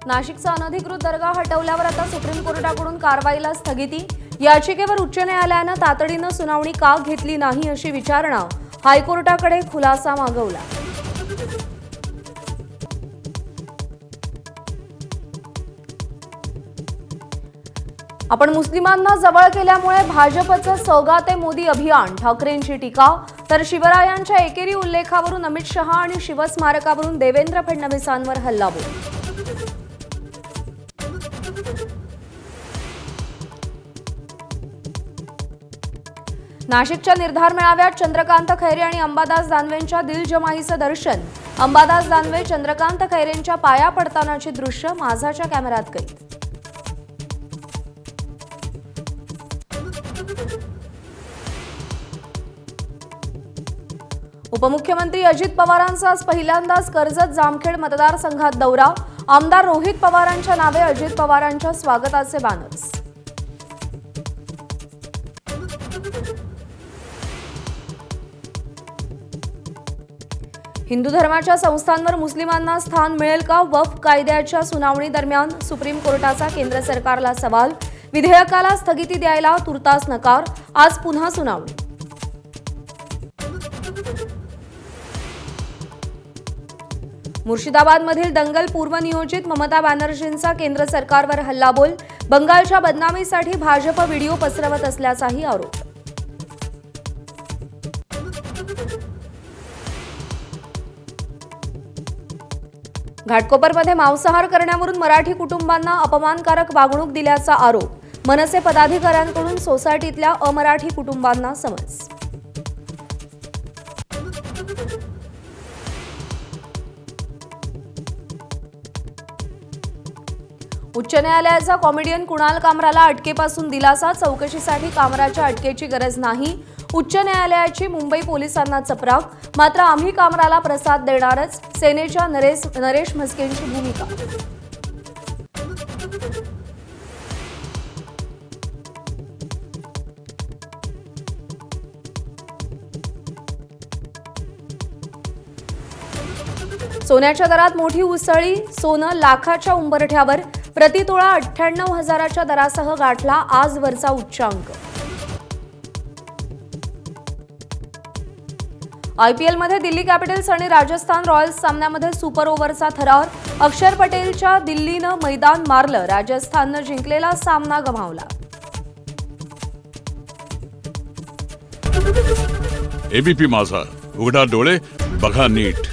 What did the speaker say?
नाशिकचा अनधिकृत दर्गा हटवल्यावर आता सुप्रीम कोर्टाकडून कारवाईला स्थगिती। याचिकेवर उच्च न्यायालयाने तातडीने सुनावणी का घेतली नाही अशी विचारणा हायकोर्टाकडे खुलासा मागवला। आपण मुस्लिमांना जवळ केल्यामुळे भाजपचं सौगाते मोदी अभियान, ठाकरेंची टीका। तर शिवरायांच्या एकेरी उल्लेखावरून अमित शहा आणि शिवस्मारकावरून देवेंद्र फडणवीसांवर हल्लाबोल। नाशिकच्या निर्धार मेळाव्यात चंद्रकांत खैरे आणि अंबादास दानवेंच्या दिलजमाईचं दर्शन। अंबादास दानवे चंद्रकांत खैरेंच्या पाया पडतानाची दृश्य माझाच्या कॅमेऱ्यात कैद। उपमुख्यमंत्री अजित पवारांचा आज पहिल्यांदाच कर्जत जामखेड मतदारसंघात दौरा। आमदार रोहित पवारांच्या नावे अजित पवारांच्या स्वागताचे बॅनर्स। हिंदू धर्माच्या संस्थांवर मुस्लिमांना स्थान मिळेल का? वक्फ कायद्याच्या सुनावणी दरम्यान सुप्रीम कोर्टाचा केंद्र सरकारला सवाल। विधेयकाला स्थगिती द्यायला तुर्तास नकार। आज पुन्हा सुनावणी। मुर्शिदाबादमधील दंगल पूर्वनियोजित, ममता बॅनर्जींचा केंद्र सरकारवर हल्लाबोल। बंगालच्या बदनामीसाठी भाजप व्हिडिओ पसरवत असल्याचाही आरोप। घाटकोपरमध्ये मांसाहार करण्यावरून मराठी कुटुंबांना अपमानकारक वागणूक दिल्याचा आरोप। मनसे पदाधिकाऱ्यांकडून सोसायटीतल्या अमराठी कुटुंबांना समज। उच्च न्यायालयाचा कॉमेडियन कुणाल कामराला अटकेपासून दिलासा। चौकशीसाठी कामराच्या अटकेची गरज नाही। उच्च न्यायालयाची मुंबई पोलिसांना चपराक। मात्र आम्ही कामराला प्रसाद देणारच, सेनेच्या नरेश म्हस्केंची भूमिका। सोन्याच्या दरात मोठी उसळी। सोनं लाखाच्या उंबरठ्यावर। प्रतितोळा 98,000च्या दरासह गाठला आजवरचा उच्चांक। आयपीएलमध्ये दिल्ली कॅपिटल्स आणि राजस्थान रॉयल्स सामन्यामध्ये सुपर ओव्हरचा थरार। अक्षर पटेलच्या दिल्लीनं मैदान मारलं, राजस्थाननं जिंकलेला सामना गमावला। एबीपी माझा, उघडा डोळे बघा नीट।